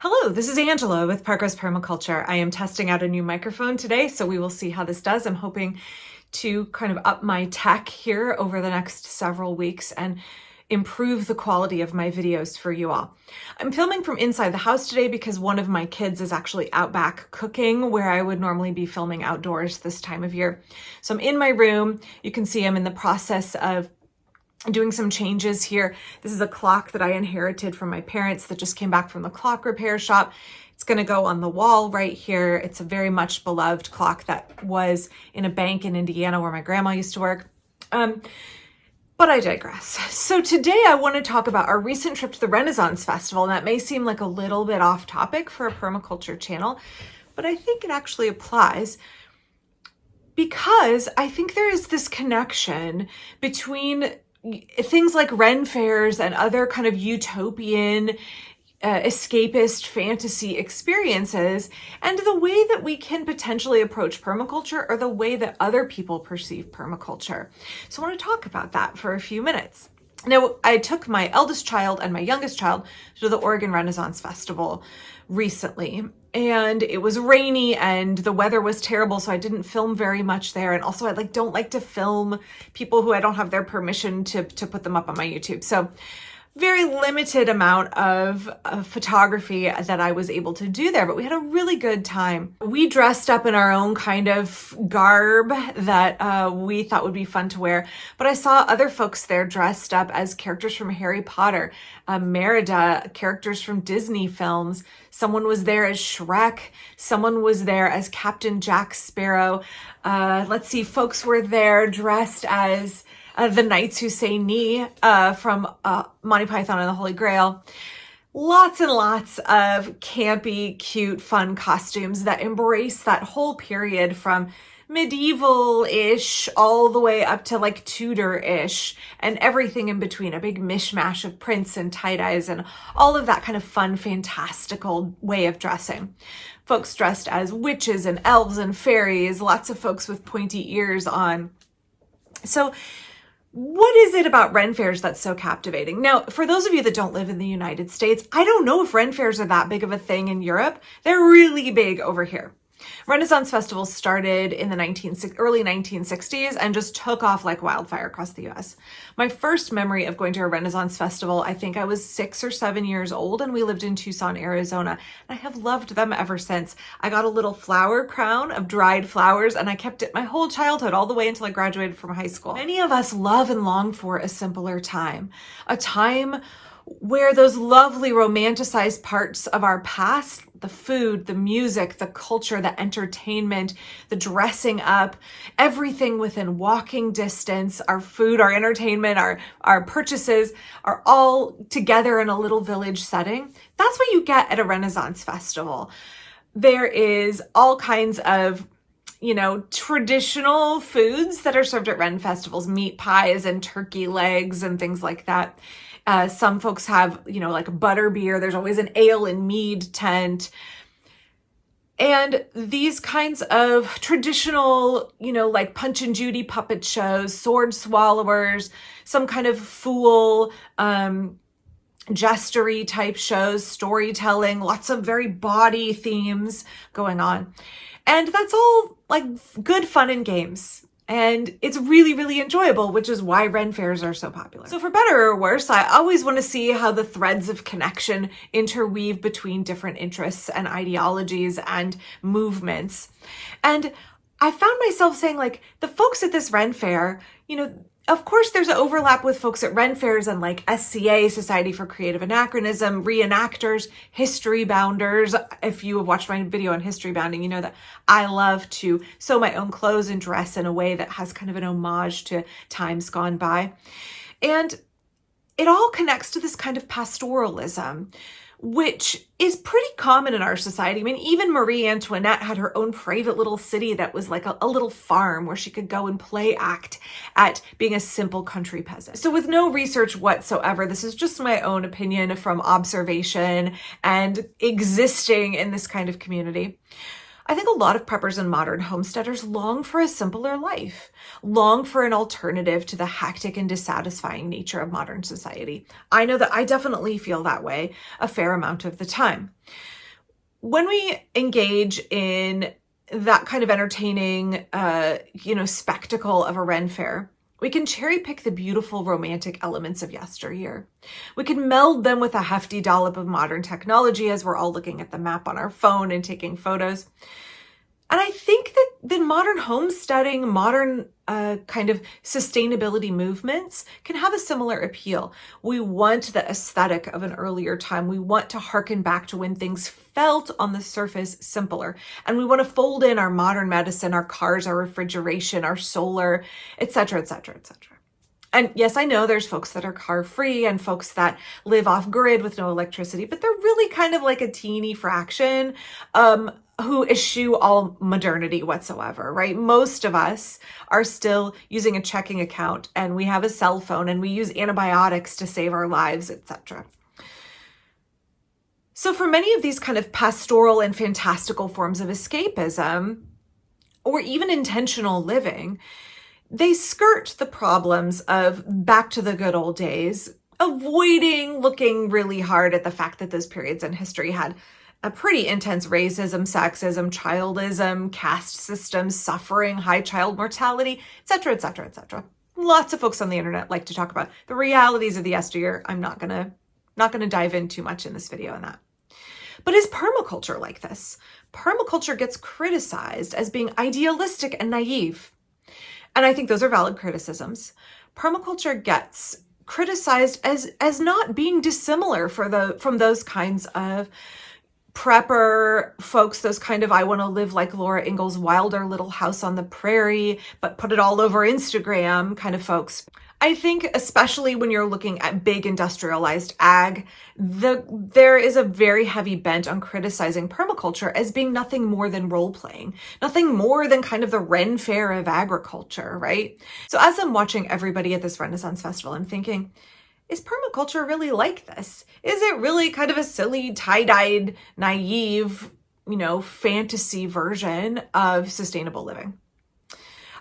Hello, this is Angela with Parker's Permaculture. I am testing out a new microphone today, so we will see how this does. I'm hoping to kind of up my tech here over the next several weeks and improve the quality of my videos for you all. I'm filming from inside the house today because one of my kids is actually out back cooking where I would normally be filming outdoors this time of year. So I'm in my room. You can see I'm in the process of doing some changes here. This is a clock that I inherited from my parents that just came back from the clock repair shop. It's going to go on the wall right here. It's a very much beloved clock that was in a bank in Indiana where my grandma used to work. But I digress. So today I want to talk about our recent trip to the Renaissance Festival. And that may seem like a little bit off topic for a permaculture channel, but I think it actually applies because I think there is this connection between things like Ren Faires and other kind of utopian, escapist fantasy experiences, and the way that we can potentially approach permaculture or the way that other people perceive permaculture. So I want to talk about that for a few minutes. Now, I took my eldest child and my youngest child to the Oregon Renaissance Festival recently, and it was rainy and the weather was terrible, so I didn't film very much there. And also I don't like to film people who I don't have their permission to put them up on my YouTube. So very limited amount of photography that I was able to do there, but we had a really good time. We dressed up in our own kind of garb that we thought would be fun to wear, but I saw other folks there dressed up as characters from Harry Potter, Merida, characters from Disney films. Someone was there as Shrek. Someone was there as Captain Jack Sparrow. Folks were there dressed as the Knights Who Say Ni from Monty Python and the Holy Grail. Lots and lots of campy, cute, fun costumes that embrace that whole period from medieval-ish all the way up to like Tudor-ish and everything in between, a big mishmash of prints and tie-dyes and all of that kind of fun, fantastical way of dressing. Folks dressed as witches and elves and fairies, lots of folks with pointy ears on. So what is it about Ren Fairs that's so captivating? Now, for those of you that don't live in the United States, I don't know if Ren Fairs are that big of a thing in Europe. They're really big over here. Renaissance festivals started in the early 1960s and just took off like wildfire across the US. My first memory of going to a Renaissance festival, I think I was 6 or 7 years old, and we lived in Tucson, Arizona. And I have loved them ever since. I got a little flower crown of dried flowers, and I kept it my whole childhood, all the way until I graduated from high school. Many of us love and long for a simpler time, a time where those lovely romanticized parts of our past, the food, the music, the culture, the entertainment, the dressing up, everything within walking distance, our food, our entertainment, our purchases are all together in a little village setting. That's what you get at a Renaissance festival. There is all kinds of traditional foods that are served at Ren festivals, meat pies and turkey legs and things like that. Some folks have, like butter beer. There's always an ale and mead tent. And these kinds of traditional, like Punch and Judy puppet shows, sword swallowers, some kind of fool, jestery type shows, storytelling, lots of very bawdy themes going on. And that's all like good fun and games. And it's really, really enjoyable, which is why Ren Fairs are so popular. So for better or worse, I always want to see how the threads of connection interweave between different interests and ideologies and movements. And I found myself saying, like, the folks at this Ren Fair, of course there's an overlap with folks at Ren Fairs and like SCA, Society for Creative Anachronism, reenactors, history bounders. If you have watched my video on history bounding, you know that I love to sew my own clothes and dress in a way that has kind of an homage to times gone by. And it all connects to this kind of pastoralism, which is pretty common in our society. I mean, even Marie Antoinette had her own private little city that was like a little farm where she could go and play act at being a simple country peasant. So with no research whatsoever, this is just my own opinion from observation and existing in this kind of community. I think a lot of preppers and modern homesteaders long for a simpler life, long for an alternative to the hectic and dissatisfying nature of modern society. I know that I definitely feel that way a fair amount of the time. When we engage in that kind of entertaining, spectacle of a Ren Fair, we can cherry pick the beautiful romantic elements of yesteryear. We can meld them with a hefty dollop of modern technology as we're all looking at the map on our phone and taking photos. And I think that the modern homesteading, modern kind of sustainability movements can have a similar appeal. We want the aesthetic of an earlier time. We want to harken back to when things felt on the surface simpler. And we want to fold in our modern medicine, our cars, our refrigeration, our solar, et cetera, et cetera, et cetera. And yes, I know there's folks that are car free and folks that live off grid with no electricity, but they're really kind of like a teeny fraction who eschew all modernity whatsoever, right? Most of us are still using a checking account and we have a cell phone and we use antibiotics to save our lives, etc. So for many of these kind of pastoral and fantastical forms of escapism, or even intentional living, they skirt the problems of back to the good old days, avoiding looking really hard at the fact that those periods in history had a pretty intense racism, sexism, childism, caste systems, suffering, high child mortality, etc., etc., etc. Lots of folks on the internet like to talk about the realities of the yesteryear. I'm not gonna dive in too much in this video on that. But is permaculture like this? Permaculture gets criticized as being idealistic and naive. And I think those are valid criticisms. Permaculture gets criticized as not being dissimilar from those kinds of prepper folks, those kind of I want to live like Laura Ingalls Wilder, Little House on the Prairie, but put it all over Instagram kind of folks. I think especially when you're looking at big industrialized ag, there is a very heavy bent on criticizing permaculture as being nothing more than role-playing, nothing more than kind of the Ren Fair of agriculture, right? So as I'm watching everybody at this Renaissance Festival, I'm thinking, is permaculture really like this? Is it really kind of a silly, tie-dyed, naive, fantasy version of sustainable living?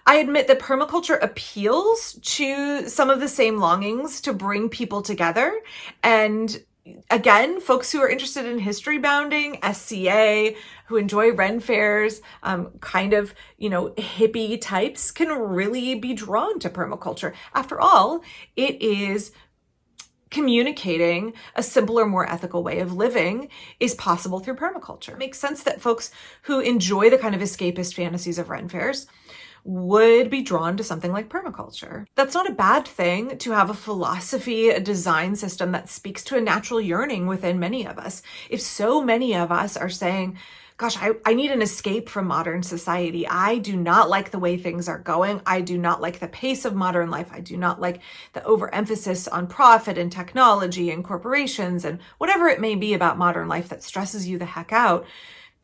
I admit that permaculture appeals to some of the same longings to bring people together. And again, folks who are interested in history bounding, SCA, who enjoy Ren Fairs, hippie types can really be drawn to permaculture. After all, it is communicating a simpler, more ethical way of living is possible through permaculture. It makes sense that folks who enjoy the kind of escapist fantasies of Ren Fairs would be drawn to something like permaculture. That's not a bad thing to have a philosophy, a design system that speaks to a natural yearning within many of us. If so many of us are saying, gosh, I need an escape from modern society. I do not like the way things are going. I do not like the pace of modern life. I do not like the overemphasis on profit and technology and corporations and whatever it may be about modern life that stresses you the heck out.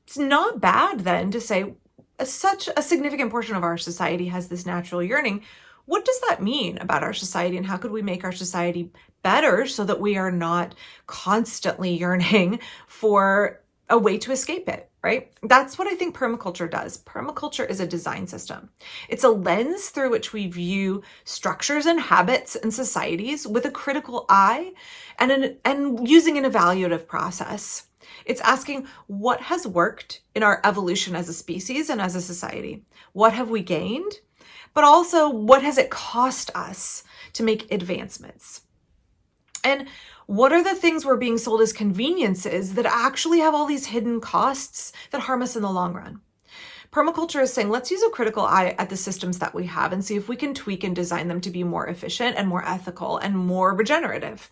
It's not bad then to say, such a significant portion of our society has this natural yearning. What does that mean about our society, and how could we make our society better so that we are not constantly yearning for a way to escape it, right? That's what I think permaculture does. Permaculture is a design system. It's a lens through which we view structures and habits and societies with a critical eye and using an evaluative process. It's asking what has worked in our evolution as a species and as a society. What have we gained? But also, what has it cost us to make advancements? And what are the things we're being sold as conveniences that actually have all these hidden costs that harm us in the long run? Permaculture is saying, let's use a critical eye at the systems that we have and see if we can tweak and design them to be more efficient and more ethical and more regenerative.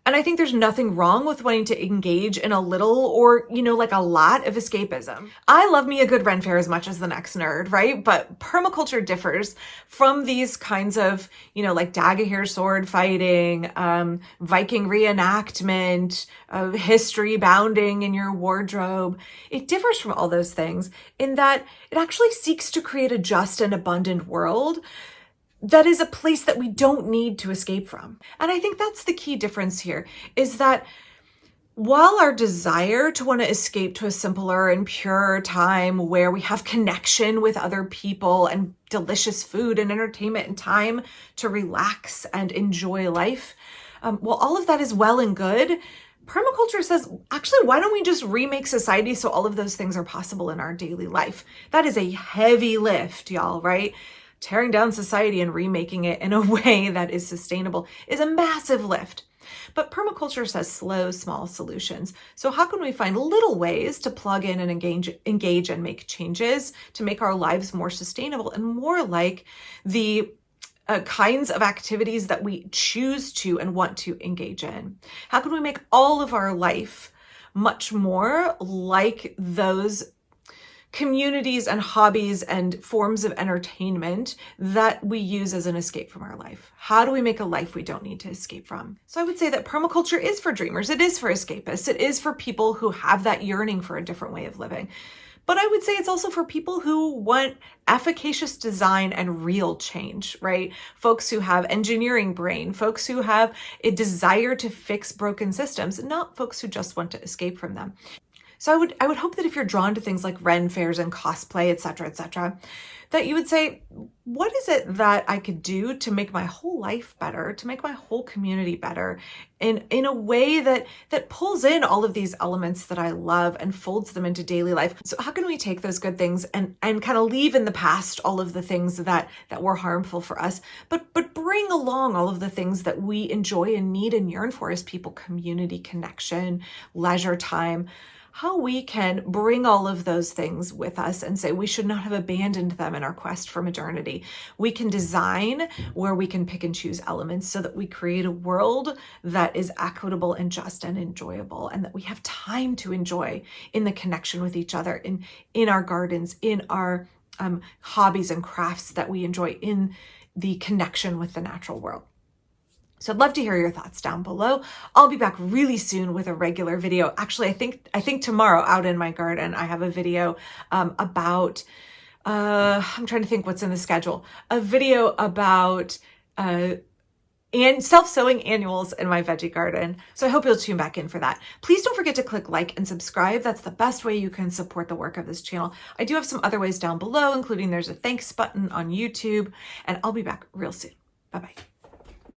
And I think there's nothing wrong with wanting to engage in a little or, like a lot of escapism. I love me a good Ren Fair as much as the next nerd, right? But permaculture differs from these kinds of, like Dagahir sword fighting, Viking reenactment, history bounding in your wardrobe. It differs from all those things in that it actually seeks to create a just and abundant world that is a place that we don't need to escape from. And I think that's the key difference here, is that while our desire to want to escape to a simpler and purer time where we have connection with other people and delicious food and entertainment and time to relax and enjoy life, while all of that is well and good, permaculture says, actually, why don't we just remake society so all of those things are possible in our daily life? That is a heavy lift, y'all, right? Tearing down society and remaking it in a way that is sustainable is a massive lift. But permaculture says slow, small solutions. So how can we find little ways to plug in and engage and make changes to make our lives more sustainable and more like the kinds of activities that we choose to and want to engage in? How can we make all of our life much more like those communities and hobbies and forms of entertainment that we use as an escape from our life? How do we make a life we don't need to escape from? So I would say that permaculture is for dreamers. It is for escapists. It is for people who have that yearning for a different way of living. But I would say it's also for people who want efficacious design and real change, right? Folks who have engineering brain, folks who have a desire to fix broken systems, not folks who just want to escape from them. So I would hope that if you're drawn to things like Ren Fairs and cosplay, et cetera, that you would say, what is it that I could do to make my whole life better, to make my whole community better in a way that pulls in all of these elements that I love and folds them into daily life? So how can we take those good things and kind of leave in the past all of the things that were harmful for us, but bring along all of the things that we enjoy and need and yearn for as people: community, connection, leisure time. How we can bring all of those things with us and say we should not have abandoned them in our quest for modernity. We can design where we can pick and choose elements so that we create a world that is equitable and just and enjoyable, and that we have time to enjoy in the connection with each other, in our gardens, in our hobbies and crafts that we enjoy, in the connection with the natural world. So I'd love to hear your thoughts down below. I'll be back really soon with a regular video. Actually, I think tomorrow out in my garden, I have a video about, I'm trying to think what's in the schedule, a video about and self-sowing annuals in my veggie garden. So I hope you'll tune back in for that. Please don't forget to click like and subscribe. That's the best way you can support the work of this channel. I do have some other ways down below, including there's a thanks button on YouTube, and I'll be back real soon. Bye-bye.